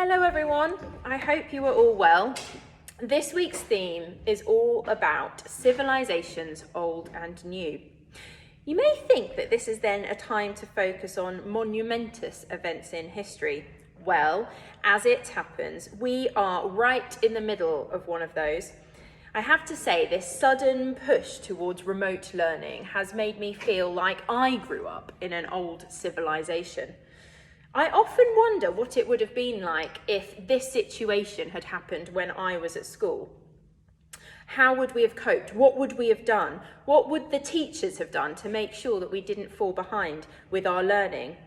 Hello everyone, I hope you are all well. This week's theme is all about civilizations old and new. You may think that this is then a time to focus on monumentous events in history. Well, as it happens, we are right in the middle of one of those. I have to say, this sudden push towards remote learning has made me feel like I grew up in an old civilization. I often wonder what it would have been like if this situation had happened when I was at school. How would we have coped? What would we have done? What would the teachers have done to make sure that we didn't fall behind with our learning?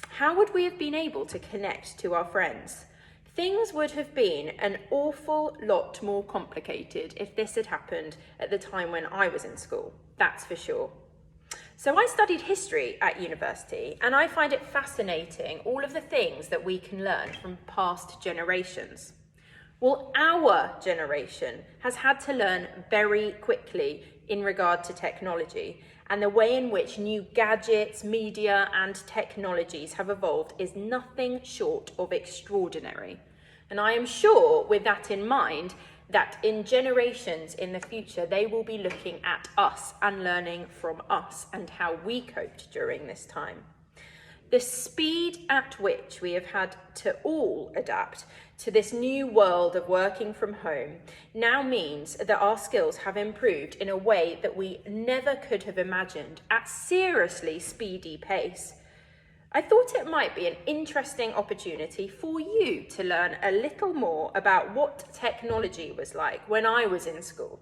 How would we have been able to connect to our friends? Things would have been an awful lot more complicated if this had happened at the time when I was in school, that's for sure. So I studied history at university, and I find it fascinating, all of the things that we can learn from past generations. Well, our generation has had to learn very quickly in regard to technology, and the way in which new gadgets, media, and technologies have evolved is nothing short of extraordinary. And I am sure, with that in mind, that in generations in the future, they will be looking at us and learning from us and how we coped during this time. The speed at which we have had to all adapt to this new world of working from home now means that our skills have improved in a way that we never could have imagined at seriously speedy pace. I thought it might be an interesting opportunity for you to learn a little more about what technology was like when I was in school,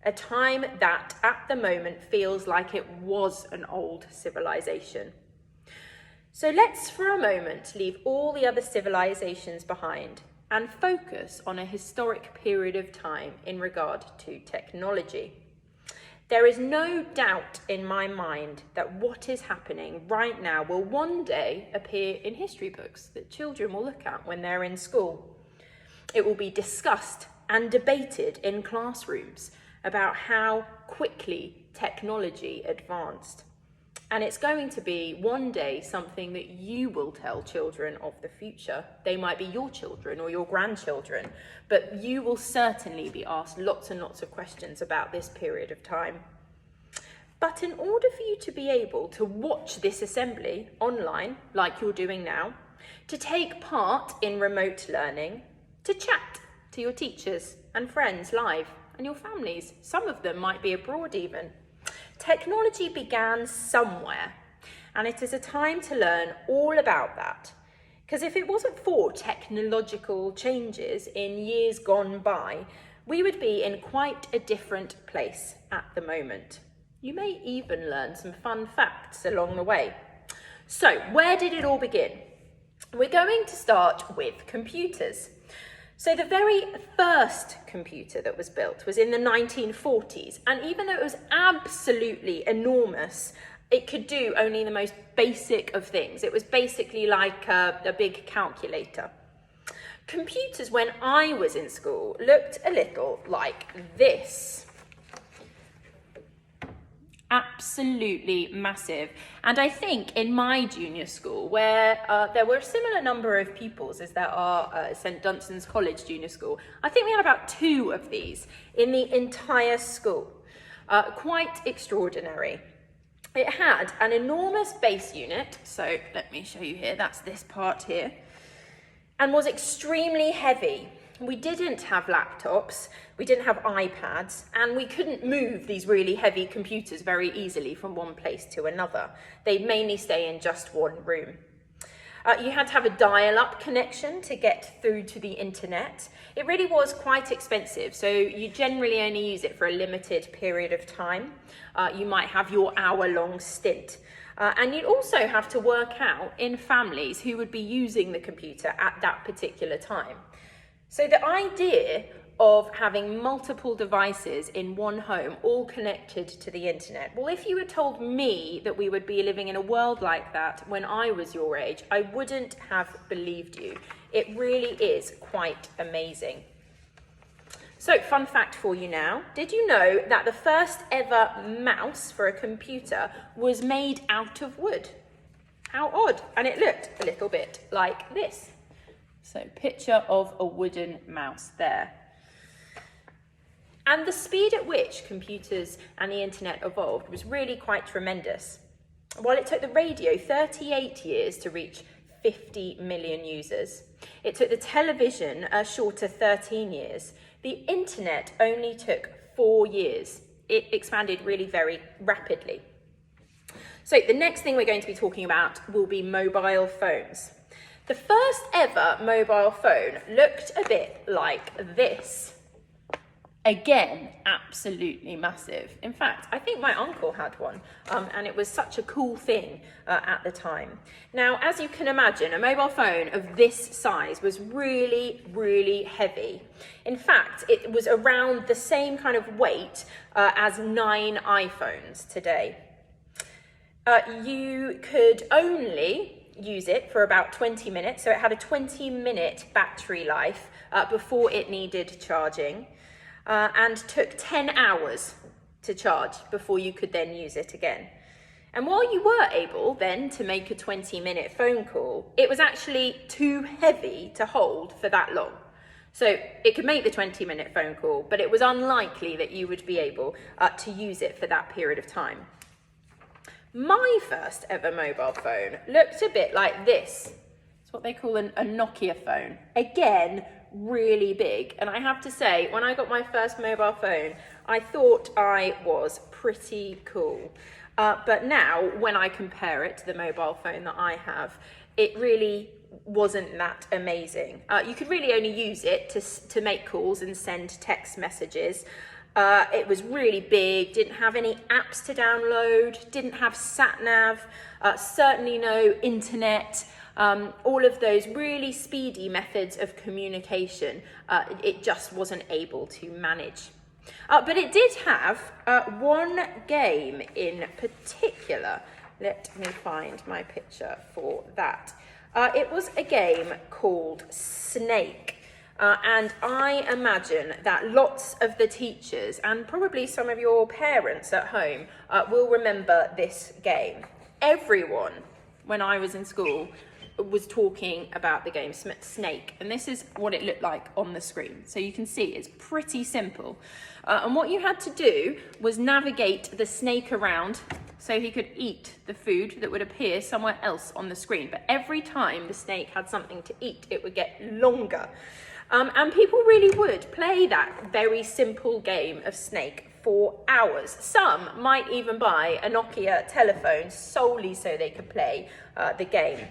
a time that at the moment feels like it was an old civilization. So let's for a moment leave all the other civilizations behind and focus on a historic period of time in regard to technology. There is no doubt in my mind that what is happening right now will one day appear in history books that children will look at when they're in school. It will be discussed and debated in classrooms about how quickly technology advanced. And it's going to be one day something that you will tell children of the future. They might be your children or your grandchildren, but you will certainly be asked lots and lots of questions about this period of time. But in order for you to be able to watch this assembly online, like you're doing now, to take part in remote learning, to chat to your teachers and friends live, and your families, some of them might be abroad even, technology began somewhere, and it is a time to learn all about that. Because if it wasn't for technological changes in years gone by, we would be in quite a different place at the moment. You may even learn some fun facts along the way. So, where did it all begin? We're going to start with computers. So the very first computer that was built was in the 1940s, and even though it was absolutely enormous, it could do only the most basic of things. It was basically like a big calculator. Computers, when I was in school, looked a little like this. Absolutely massive. And I think in my junior school, where there were a similar number of pupils as there are at St Dunstan's College Junior School, I think we had about 2 of these in the entire school. Quite extraordinary. It had an enormous base unit, so let me show you here, that's this part here, and was extremely heavy. We didn't have laptops, we didn't have iPads, and we couldn't move these really heavy computers very easily from one place to another. They'd mainly stay in just one room. You had to have a dial-up connection to get through to the internet. It really was quite expensive, so you generally only use it for a limited period of time. You might have your hour-long stint. And you'd also have to work out in families who would be using the computer at that particular time. So the idea of having multiple devices in one home, all connected to the internet, well, if you had told me that we would be living in a world like that when I was your age, I wouldn't have believed you. It really is quite amazing. So, fun fact for you now. Did you know that the first ever mouse for a computer was made out of wood? How odd. And it looked a little bit like this. So picture of a wooden mouse there. And the speed at which computers and the internet evolved was really quite tremendous. While it took the radio 38 years to reach 50 million users, it took the television a shorter 13 years. The internet only took 4 years. It expanded really very rapidly. So the next thing we're going to be talking about will be mobile phones. The first ever mobile phone looked a bit like this. Again, absolutely massive. In fact, I think my uncle had one, and it was such a cool thing at the time. Now, as you can imagine, a mobile phone of this size was really, really heavy. In fact, it was around the same kind of weight as 9 iPhones today. You could only use it for about 20 minutes, so it had a 20-minute battery life before it needed charging. And took 10 hours to charge before you could then use it again. And while you were able then to make a 20-minute phone call, it was actually too heavy to hold for that long. So it could make the 20-minute phone call, but it was unlikely that you would be able to use it for that period of time. My first ever mobile phone looked a bit like this. It's what they call a Nokia phone. Again, really big. And I have to say, when I got my first mobile phone, I thought I was pretty cool. But now, when I compare it to the mobile phone that I have, it really wasn't that amazing. You could really only use it to make calls and send text messages. It was really big, didn't have any apps to download, didn't have sat-nav, certainly no internet. All of those really speedy methods of communication, it just wasn't able to manage. But it did have one game in particular. Let me find my picture for that. It was a game called Snake. And I imagine that lots of the teachers and probably some of your parents at home will remember this game. Everyone, when I was in school, was talking about the game Snake, and this is what it looked like on the screen. So you can see it's pretty simple. And what you had to do was navigate the snake around so he could eat the food that would appear somewhere else on the screen. But every time the snake had something to eat, it would get longer. And people really would play that very simple game of Snake for hours. Some might even buy a Nokia telephone solely so they could play the game.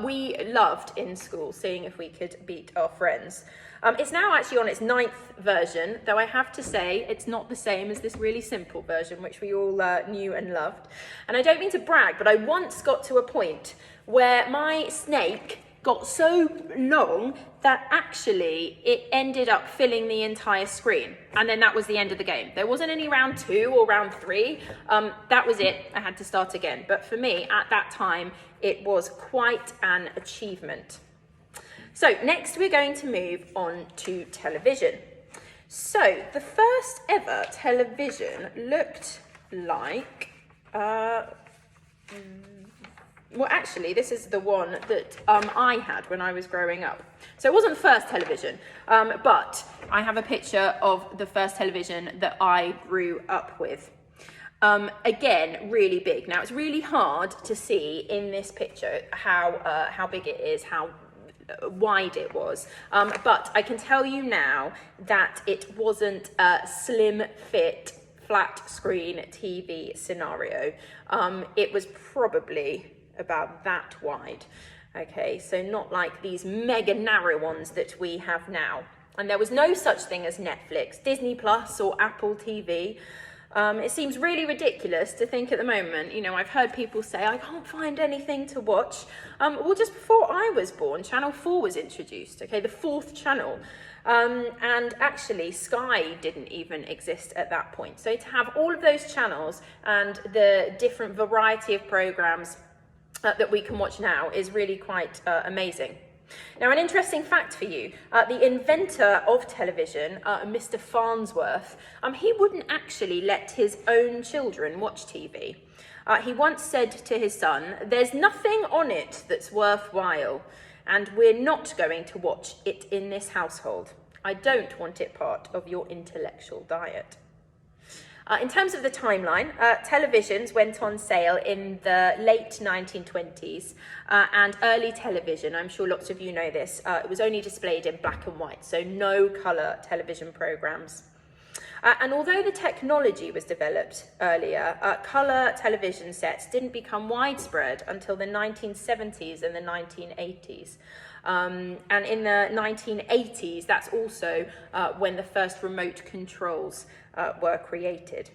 We loved in school seeing if we could beat our friends. It's now actually on its 9th version, though I have to say it's not the same as this really simple version, which we all knew and loved. And I don't mean to brag, but I once got to a point where my snake got so long that actually it ended up filling the entire screen. And then that was the end of the game. There wasn't any round 2 or round 3. That was it. I had to start again. But for me, at that time, it was quite an achievement. So next we're going to move on to television. So the first ever television looked like, well, actually, this is the one that I had when I was growing up. So it wasn't the first television, but I have a picture of the first television that I grew up with. Again, really big. Now, it's really hard to see in this picture how big it is, how wide it was. But I can tell you now that it wasn't a slim fit, flat screen TV scenario. It was probably about that wide. Okay, so not like these mega narrow ones that we have now. And there was no such thing as Netflix, Disney Plus or Apple TV. It seems really ridiculous to think at the moment, you know, I've heard people say, I can't find anything to watch. Well, just before I was born, Channel 4 was introduced, okay, the 4th channel. And actually, Sky didn't even exist at that point. So to have all of those channels and the different variety of programs that we can watch now is really quite amazing. Now, an interesting fact for you, the inventor of television, Mr. Farnsworth, he wouldn't actually let his own children watch TV. He once said to his son, "There's nothing on it that's worthwhile. and we're not going to watch it in this household. I don't want it part of your intellectual diet. In terms of the timeline, televisions went on sale in the late 1920s and early television, I'm sure lots of you know this, it was only displayed in black and white, so no colour television programmes. And although the technology was developed earlier, colour television sets didn't become widespread until the 1970s and the 1980s. And in the 1980s, that's also when the first remote controls were created.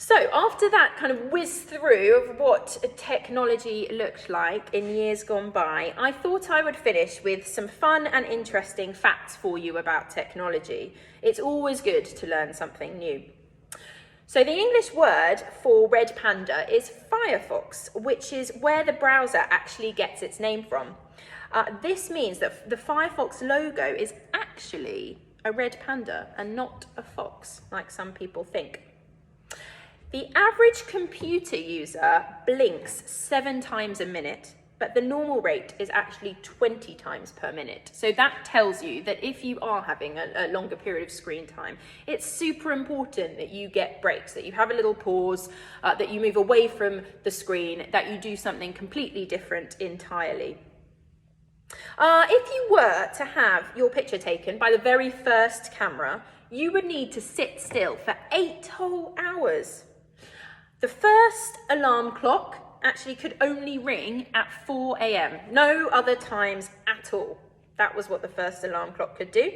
So after that kind of whiz through of what technology looked like in years gone by, I thought I would finish with some fun and interesting facts for you about technology. It's always good to learn something new. So the English word for red panda is Firefox, which is where the browser actually gets its name from. This means that the Firefox logo is actually a red panda and not a fox, like some people think. The average computer user blinks 7 times a minute, but the normal rate is actually 20 times per minute. So that tells you that if you are having a longer period of screen time, it's super important that you get breaks, that you have a little pause, that you move away from the screen, that you do something completely different entirely. If you were to have your picture taken by the very first camera, you would need to sit still for 8 whole hours. The first alarm clock actually could only ring at 4 a.m. No other times at all. That was what the first alarm clock could do.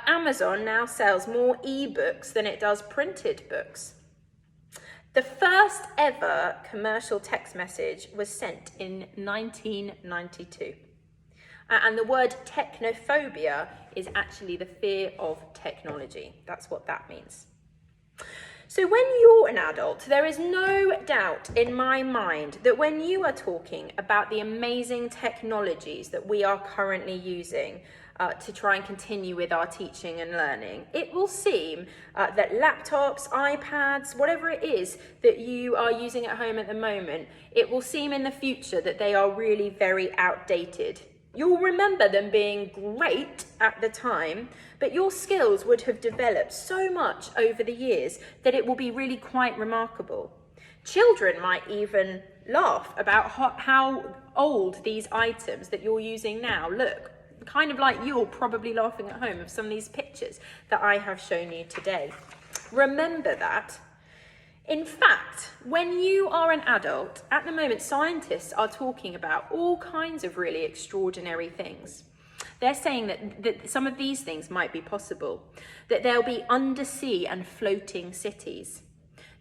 Amazon now sells more ebooks than it does printed books. The first ever commercial text message was sent in 1992. And the word technophobia is actually the fear of technology. That's what that means. So when you're an adult, there is no doubt in my mind that when you are talking about the amazing technologies that we are currently using to try and continue with our teaching and learning, it will seem that laptops, iPads, whatever it is that you are using at home at the moment, it will seem in the future that they are really very outdated. You'll remember them being great at the time, but your skills would have developed so much over the years that it will be really quite remarkable. Children might even laugh about how old these items that you're using now look. Kind of like you're probably laughing at home of some of these pictures that I have shown you today. Remember that. In fact, when you are an adult, at the moment scientists are talking about all kinds of really extraordinary things. They're saying that some of these things might be possible, that there'll be undersea and floating cities,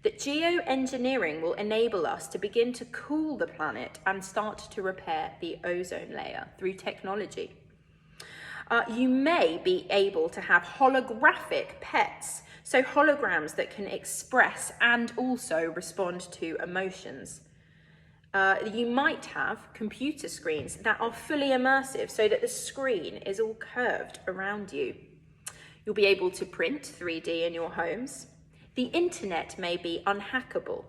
that geoengineering will enable us to begin to cool the planet and start to repair the ozone layer through technology. You may be able to have holographic pets, so holograms that can express and also respond to emotions. You might have computer screens that are fully immersive so that the screen is all curved around you. You'll be able to print 3D in your homes. The internet may be unhackable.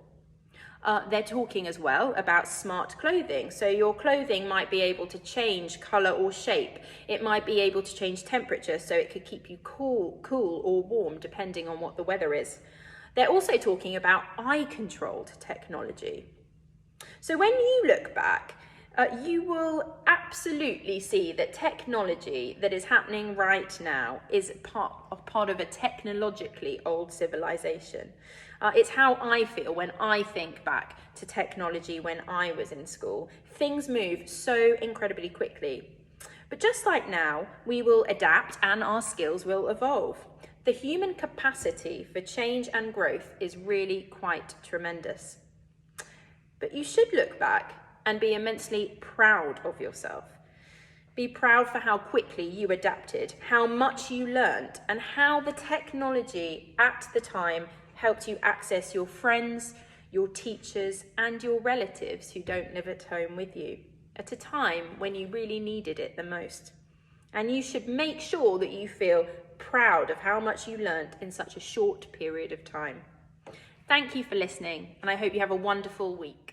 They're talking as well about smart clothing. So your clothing might be able to change colour or shape. It might be able to change temperature so it could keep you cool or warm depending on what the weather is. They're also talking about eye-controlled technology. So when you look back, you will absolutely see that technology that is happening right now is part of a technologically old civilization. It's how I feel when I think back to technology when I was in school. Things move so incredibly quickly. But just like now, we will adapt and our skills will evolve. The human capacity for change and growth is really quite tremendous. But you should look back and be immensely proud of yourself. Be proud for how quickly you adapted, how much you learned, and how the technology at the time helped you access your friends, your teachers, and your relatives who don't live at home with you at a time when you really needed it the most. And you should make sure that you feel proud of how much you learned in such a short period of time. Thank you for listening, and I hope you have a wonderful week.